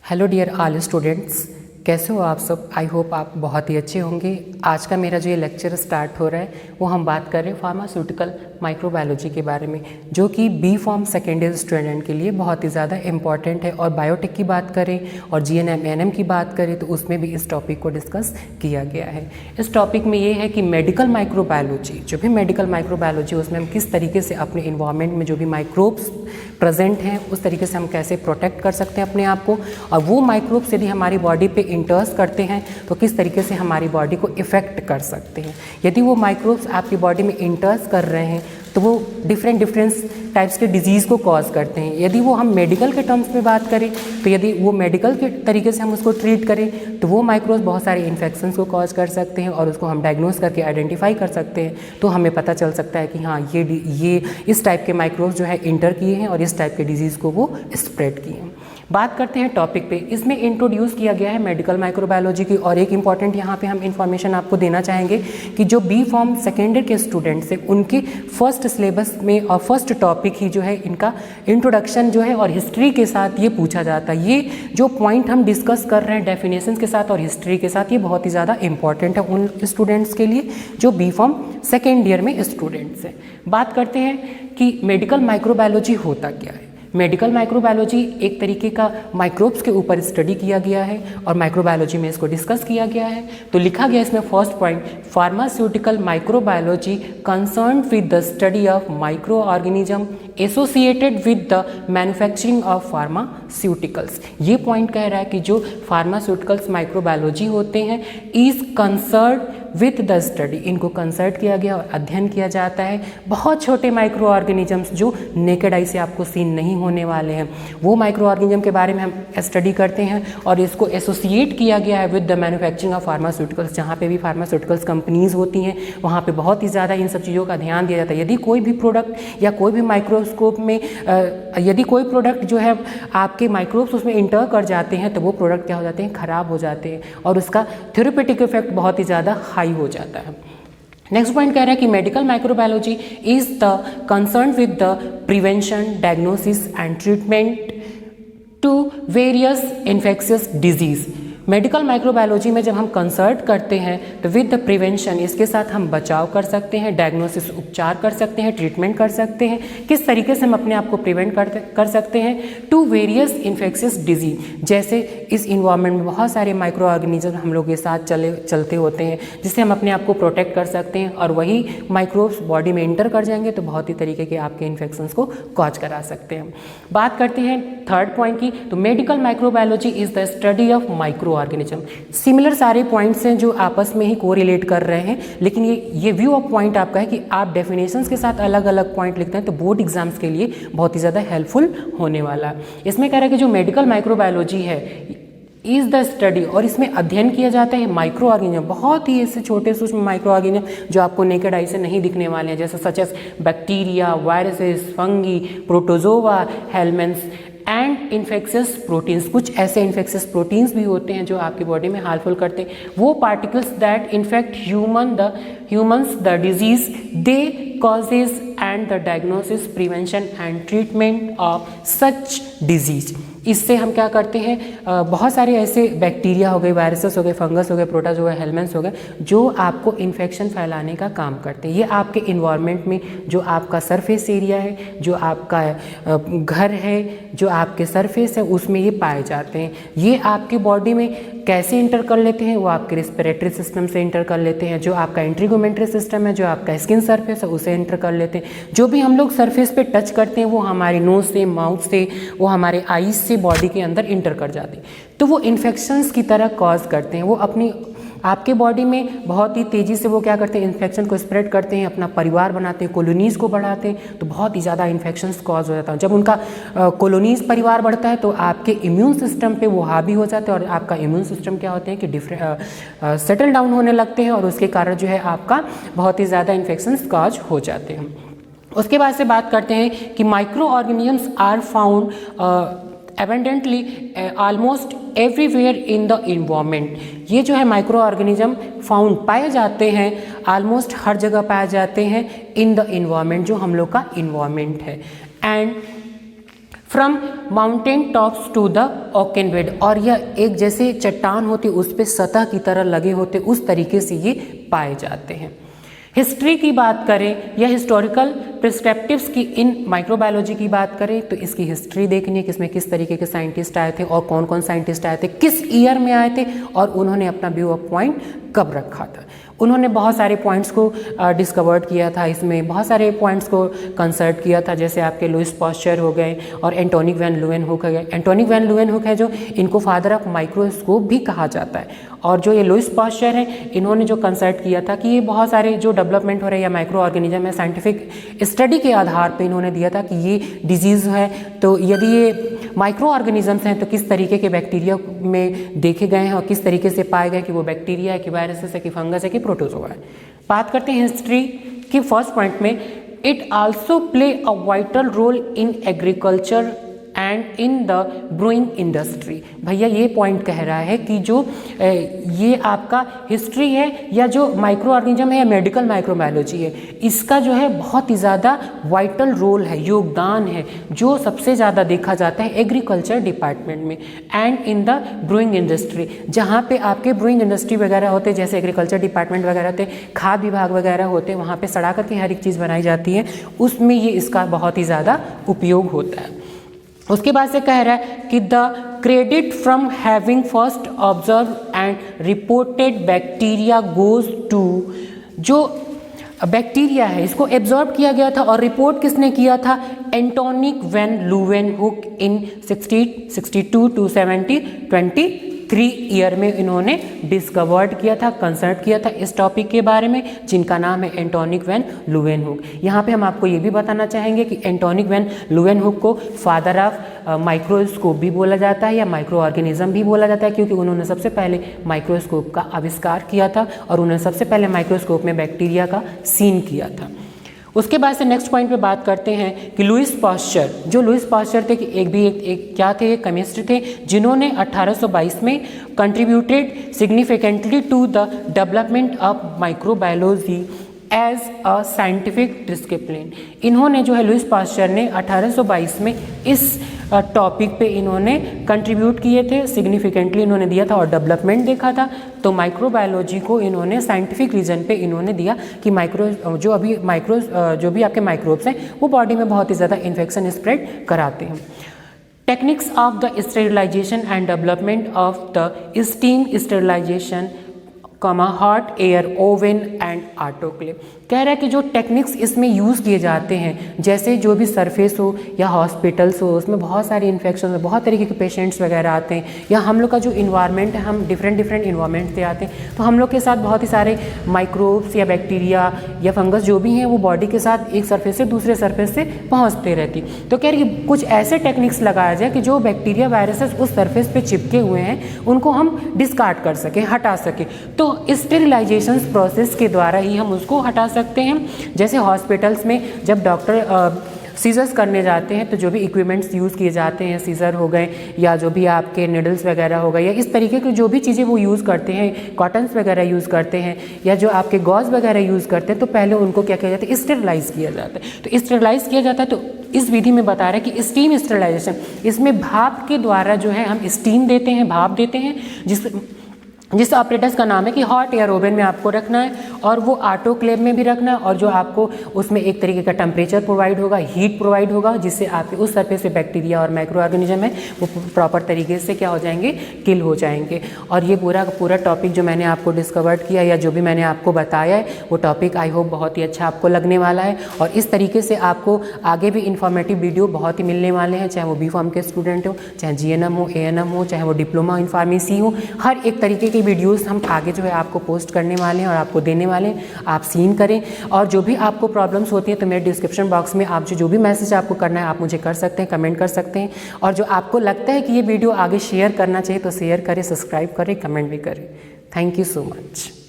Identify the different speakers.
Speaker 1: Hello dear all students, कैसे हो आप सब। आई होप आप बहुत ही अच्छे होंगे। आज का मेरा जो ये लेक्चर स्टार्ट हो रहा है वो हम बात कर रहे हैं फार्मास्यूटिकल माइक्रोबायोलॉजी के बारे में, जो कि B pharm second year student के लिए बहुत ही ज़्यादा इंपॉर्टेंट है। और बायोटेक की बात करें और जीएनएम एएनएम की बात करें तो उसमें भी इस टॉपिक को डिस्कस किया गया है। इस टॉपिक में ये है कि मेडिकल माइक्रोबायोलॉजी, जो भी मेडिकल माइक्रोबायोलॉजी उसमें हम किस तरीके से अपने इन्वायरमेंट में जो भी माइक्रोब्स प्रेजेंट हैं उस तरीके से हम कैसे प्रोटेक्ट कर सकते हैं अपने आप को, और वो माइक्रोब्स यदि हमारी बॉडी पे इंटर्स करते हैं तो किस तरीके से हमारी बॉडी को इफ़ेक्ट कर सकते हैं। यदि वो माइक्रोब्स आपकी बॉडी में इंटर्स कर रहे हैं तो वो डिफरेंट टाइप्स के डिजीज़ को कॉज करते हैं। यदि वो हम मेडिकल के टर्म्स में बात करें तो यदि वो मेडिकल के तरीके से हम उसको ट्रीट करें तो वो माइक्रोब्स बहुत सारे इन्फेक्शंस को कॉज कर सकते हैं और उसको हम डायग्नोस करके आइडेंटिफाई कर सकते हैं। तो हमें पता चल सकता है कि हाँ ये इस टाइप के माइक्रोब्स जो है इंटर किए हैं और इस टाइप के डिजीज़ को वो स्प्रेड किए हैं। बात करते हैं टॉपिक पे। इसमें इंट्रोड्यूस किया गया है मेडिकल माइक्रोबायोलॉजी की, और एक इम्पॉर्टेंट यहाँ पे हम इन्फॉर्मेशन आपको देना चाहेंगे कि जो बी फॉर्म सेकेंड ईयर के स्टूडेंट्स हैं उनके फर्स्ट सिलेबस में और फर्स्ट टॉपिक ही जो है इनका इंट्रोडक्शन जो है और हिस्ट्री के साथ ये पूछा जाता है। ये जो पॉइंट हम डिस्कस कर रहे हैं डेफिनेशंस के साथ और हिस्ट्री के साथ, ये बहुत ही ज़्यादा इंपॉर्टेंट है उन स्टूडेंट्स के लिए जो बी फॉर्म सेकेंड ईयर में स्टूडेंट्स हैं। बात करते हैं कि मेडिकल माइक्रोबायोलॉजी होता क्या है। मेडिकल माइक्रोबायोलॉजी एक तरीके का माइक्रोब्स के ऊपर स्टडी किया गया है और माइक्रोबायोलॉजी में इसको डिस्कस किया गया है। तो लिखा गया इसमें first point, pharmaceutical microbiology concern with the study of micro organism associated with the manufacturing of pharmaceuticals. ये पॉइंट कह रहा है कि जो फार्मास्यूटिकल्स माइक्रोबायोलॉजी होते हैं is concern with the study, इनको कंसर्ट किया गया और अध्ययन किया जाता है बहुत छोटे माइक्रो ऑर्गेनिजम्स जो नेकेड आई से आपको सीन नहीं होने वाले हैं, वो माइक्रो ऑर्गेनिज्म के बारे में हम स्टडी करते हैं। और इसको एसोसिएट किया गया है with the manufacturing of pharmaceuticals. जहाँ पे भी फार्मास्यूटिकल्स कंपनीज होती हैं वहाँ पे बहुत ही ज़्यादा इन सब चीज़ों का ध्यान दिया जाता है। यदि कोई भी प्रोडक्ट या कोई भी माइक्रोस्कोप में यदि कोई प्रोडक्ट जो है आपके माइक्रोब्स उसमें इंटर कर जाते हैं तो वो प्रोडक्ट क्या हो जाते हैं, ख़राब हो जाते हैं और उसका थेरेप्यूटिक इफेक्ट बहुत ही ज़्यादा हाई हो जाता है। नेक्स्ट पॉइंट कह रहा है कि medical microbiology is the concern with the prevention, diagnosis and treatment to various infectious disease. Medical microbiology में जब हम कंसर्ट करते हैं तो विद द प्रिवेंशन, इसके साथ हम बचाव कर सकते हैं, डायग्नोसिस उपचार कर सकते हैं, ट्रीटमेंट कर सकते हैं। किस तरीके से हम अपने आप को प्रिवेंट कर सकते हैं टू वेरियस इन्फेक्शियस डिजीज। जैसे इस इन्वायरमेंट में बहुत सारे माइक्रो ऑर्गेनिज्म हम लोग के साथ चलते होते हैं जिससे हम अपने आप को प्रोटेक्ट कर सकते हैं, और वही माइक्रोब्स बॉडी में इंटर कर जाएंगे तो बहुत ही तरीके के आपके इन्फेक्शंस को कॉज करा सकते हैं। बात करते हैं थर्ड पॉइंट की, तो medical microbiology is the study of micro organism. Similar सारे पॉइंट्स हैं जो आपस में ही कोरिलेट कर रहे हैं, लेकिन ये व्यू ऑफ पॉइंट आपका है कि आप डेफिनेशंस के साथ अलग अलग पॉइंट लिखते हैं तो बोर्ड एग्जाम्स के लिए बहुत ही ज़्यादा हेल्पफुल होने वाला है। इसमें कह रहा है कि जो मेडिकल माइक्रोबायोलॉजी है इज़ द स्टडी, और इसमें अध्ययन किया जाता है माइक्रो ऑर्गेनिज्म, बहुत ही ऐसे छोटे सूक्ष्म माइक्रो ऑर्गेनिज्म जो आपको नेकेड आई से नहीं दिखने वाले हैं, जैसे such as bacteria, viruses, fungi, protozoa, helminths and infectious proteins. कुछ ऐसे इन्फेक्शियस प्रोटीन्स भी होते हैं जो आपकी बॉडी में हार्मफुल करते हैं। वो particles that infect humans the disease they causes and the diagnosis, prevention and treatment of such disease. इससे हम क्या करते हैं, बहुत सारे ऐसे बैक्टीरिया हो गए, वायरसेस हो गए, फंगस हो गए, प्रोटाज हो गए, हेलमेंट्स हो गए, जो आपको इन्फेक्शन फैलाने का काम करते हैं। ये आपके इन्वायरमेंट में जो आपका सरफेस एरिया है, जो आपका घर है, जो आपके सरफेस है, उसमें ये पाए जाते हैं। ये आपकी बॉडी में कैसे इंटर कर लेते हैं, वो आपके रेस्पिरेटरी सिस्टम से इंटर कर लेते हैं, जो आपका इंट्रीगोमेंट्री सिस्टम है, जो आपका स्किन सरफेस है, उसे इंटर कर लेते हैं। जो भी हम लोग सरफेस पे टच करते हैं वो हमारी नोज से, माउथ से, वो हमारे आईज से बॉडी के अंदर इंटर कर जाते हैं, तो वो इन्फेक्शंस की तरह कॉज करते हैं। वो अपनी आपके बॉडी में बहुत ही तेज़ी से वो क्या करते हैं, इन्फेक्शन को स्प्रेड करते हैं, अपना परिवार बनाते हैं, कॉलोनीज़ को बढ़ाते हैं, तो बहुत ही ज़्यादा इन्फेक्शंस कॉज हो जाता है। जब उनका कॉलोनीज़ परिवार बढ़ता है तो आपके इम्यून सिस्टम पे वो हावी हो जाते हैं और आपका इम्यून सिस्टम क्या होते हैं कि सेटल डाउन होने लगते हैं, और उसके कारण जो है आपका बहुत ही ज़्यादा इन्फेक्शंस कॉज हो जाते हैं। उसके बाद से बात करते हैं कि microorganisms are found abundantly almost everywhere in the environment। ये जो है माइक्रो ऑर्गेनिज्म फाउंड पाए जाते हैं, ऑलमोस्ट हर जगह पाए जाते हैं इन द इन्वायरमेंट, जो हम लोग का इन्वायरमेंट है। And from mountain tops to the ocean bed, और यह एक जैसे चट्टान होती उस पे सतह की तरह लगे होते, उस तरीके से ये पाए जाते हैं। हिस्ट्री की बात करें या हिस्टोरिकल प्रिस्क्रिप्टिव्स की इन माइक्रोबायोलॉजी की बात करें तो इसकी हिस्ट्री देखनी है कि इसमें किस तरीके के साइंटिस्ट आए थे और कौन कौन साइंटिस्ट आए थे, किस ईयर में आए थे और उन्होंने अपना व्यू ऑफ पॉइंट कब रखा था। उन्होंने बहुत सारे पॉइंट्स को डिस्कवर्ड किया था, इसमें बहुत सारे पॉइंट्स को कंसल्ट किया था, जैसे आपके लुइस पास्चर हो गए और एंटोनी वैन ल्यूवेनहुक हो गए। एंटोनी वैन ल्यूवेनहुक है जो इनको फादर ऑफ माइक्रोस्कोप भी कहा जाता है, और जो ये लुइस पास्चर है इन्होंने जो कंसल्ट किया था कि ये बहुत सारे जो डेवलपमेंट हो रहे हैं या माइक्रो ऑर्गेनिज्म है, साइंटिफिक स्टडी के आधार पे इन्होंने दिया था कि ये डिजीज़ है, तो यदि ये माइक्रो ऑर्गेनिजम्स हैं तो किस तरीके के बैक्टीरिया में देखे गए हैं और किस तरीके से पाए गए कि वो बैक्टीरिया है कि वायरसेस है कि फंगस है कि प्रोटोजोआ है। बात करते हैं हिस्ट्री की फर्स्ट पॉइंट में, it also play a vital role in agriculture and in the brewing industry. भैया ये पॉइंट कह रहा है कि जो ये आपका हिस्ट्री है या जो माइक्रो ऑर्गेनिज्म है या मेडिकल माइक्रोबायोलॉजी है, इसका जो है बहुत ही ज़्यादा वाइटल रोल है, योगदान है, जो सबसे ज़्यादा देखा जाता है एग्रीकल्चर डिपार्टमेंट में and in the brewing industry, जहाँ पे आपके ब्रूइंग इंडस्ट्री वगैरह होते हैं, जैसे एग्रीकल्चर डिपार्टमेंट वगैरह होते हैं, खाद्य विभाग वगैरह होते हैं, वहाँ पे सड़ा करके हर एक चीज़ बनाई जाती है, उसमें ये इसका बहुत ही ज़्यादा उपयोग होता है। उसके बाद से कह रहा है कि the credit from having first observe and reported bacteria goes to, जो बैक्टीरिया है इसको एब्जॉर्ब किया गया था और रिपोर्ट किसने किया था, Antonie van Leeuwenhoek in 1662 to 1723 year में इन्होंने डिस्कवर्ड किया था, कंसल्ट किया था इस टॉपिक के बारे में, जिनका नाम है एंटोनी वैन ल्यूवेनहुक। यहाँ पे हम आपको ये भी बताना चाहेंगे कि एंटोनी वैन ल्यूवेनहुक को फादर ऑफ माइक्रोस्कोप भी बोला जाता है या माइक्रो ऑर्गेनिज्म भी बोला जाता है, क्योंकि उन्होंने सबसे पहले माइक्रोस्कोप का आविष्कार किया था और उन्होंने सबसे पहले माइक्रोस्कोप में बैक्टीरिया का सीन किया था। उसके बाद से नेक्स्ट पॉइंट पे बात करते हैं कि लुइस पास्चर, जो लुइस पास्चर थे कि एक क्या थे, एक केमिस्ट थे, जिन्होंने 1822 में contributed significantly to the development of microbiology as a scientific discipline. इन्होंने जो है लुइस पास्चर ने 1822 में इस टॉपिक पे इन्होंने कंट्रीब्यूट किए थे, सिग्निफिकेंटली इन्होंने दिया था और डेवलपमेंट देखा था। तो माइक्रोबायोलॉजी को इन्होंने साइंटिफिक रीजन पे इन्होंने दिया कि जो भी आपके माइक्रोब्स हैं वो बॉडी में बहुत ही ज़्यादा इन्फेक्शन स्प्रेड कराते हैं। Techniques of the sterilisation and development of the steam sterilisation hot air oven and autoclave, कह रहा है कि जो टेक्निक्स इसमें यूज़ किए जाते हैं, जैसे जो भी सरफेस हो या हॉस्पिटल्स हो, उसमें बहुत सारे इन्फेक्शन हो, बहुत तरीके के पेशेंट्स वगैरह आते हैं, या हम लोग का जो इन्वायरमेंट है, हम डिफरेंट इन्वायरमेंट से आते हैं, तो हम लोग के साथ बहुत ही सारे माइक्रोब्स या बैक्टीरिया या फंगस जो भी हैं वो बॉडी के साथ एक सरफेस से दूसरे सरफेस से पहुँचते रहती। तो कह रही है कुछ ऐसे टेक्निक्स लगाया जाए कि जो बैक्टीरिया वायरसेस उस सरफेस पे चिपके हुए हैं उनको हम डिस्कार्ड कर सकें, हटा सकें। तो स्टेरिलाइजेशन प्रोसेस के द्वारा ही हम उसको हटा सकते हैं। जैसे हॉस्पिटल्स में जब डॉक्टर सीजर्स करने जाते हैं तो जो भी इक्विपमेंट्स यूज़ किए जाते हैं, सीजर हो गए या जो भी आपके निडल्स वगैरह हो गए या इस तरीके की जो भी चीज़ें वो यूज़ करते हैं, कॉटन्स वगैरह यूज़ करते हैं या जो आपके गॉज वगैरह यूज़ करते हैं, तो पहले उनको क्या किया जाता है, स्टेरिलाइज़ किया जाता है। तो स्टेरिलाइज़ किया जाता है, तो इस विधि में बता रहा है कि स्टीम स्टेरिलाइजेशन, इसमें भाप के द्वारा जो है हम स्टीम देते हैं, भाप देते हैं, जिस ऑपरेटर्स का नाम है कि हॉट एयर ओवन में आपको रखना है और वो ऑटोक्लेव में भी रखना है, और जो आपको उसमें एक तरीके का टेम्परेचर प्रोवाइड होगा, हीट प्रोवाइड होगा, जिससे आपके उस सरफेस पे बैक्टीरिया और माइक्रो ऑर्गेनिज्म है वो प्रॉपर तरीके से क्या हो जाएंगे, किल हो जाएंगे। और ये पूरा टॉपिक जो मैंने आपको डिस्कवर्ड किया या जो भी मैंने आपको बताया है वो टॉपिक आई होप बहुत ही अच्छा आपको लगने वाला है, और इस तरीके से आपको आगे भी इन्फॉर्मेटिव वीडियो बहुत ही मिलने वाले हैं, चाहे वो बी फॉर्म के स्टूडेंट हो, चाहे GNM हो, ANM हो, चाहे वो डिप्लोमा इन फार्मेसी हो, हर एक तरीके वीडियोस हम आगे जो है आपको पोस्ट करने वाले हैं और आपको देने वाले हैं। आप सीन करें, और जो भी आपको प्रॉब्लम्स होती हैं तो मेरे डिस्क्रिप्शन बॉक्स में आप जो भी मैसेज आपको करना है आप मुझे कर सकते हैं, कमेंट कर सकते हैं, और जो आपको लगता है कि ये वीडियो आगे शेयर करना चाहिए तो शेयर करें, सब्सक्राइब करें, कमेंट भी करें। Thank you so much.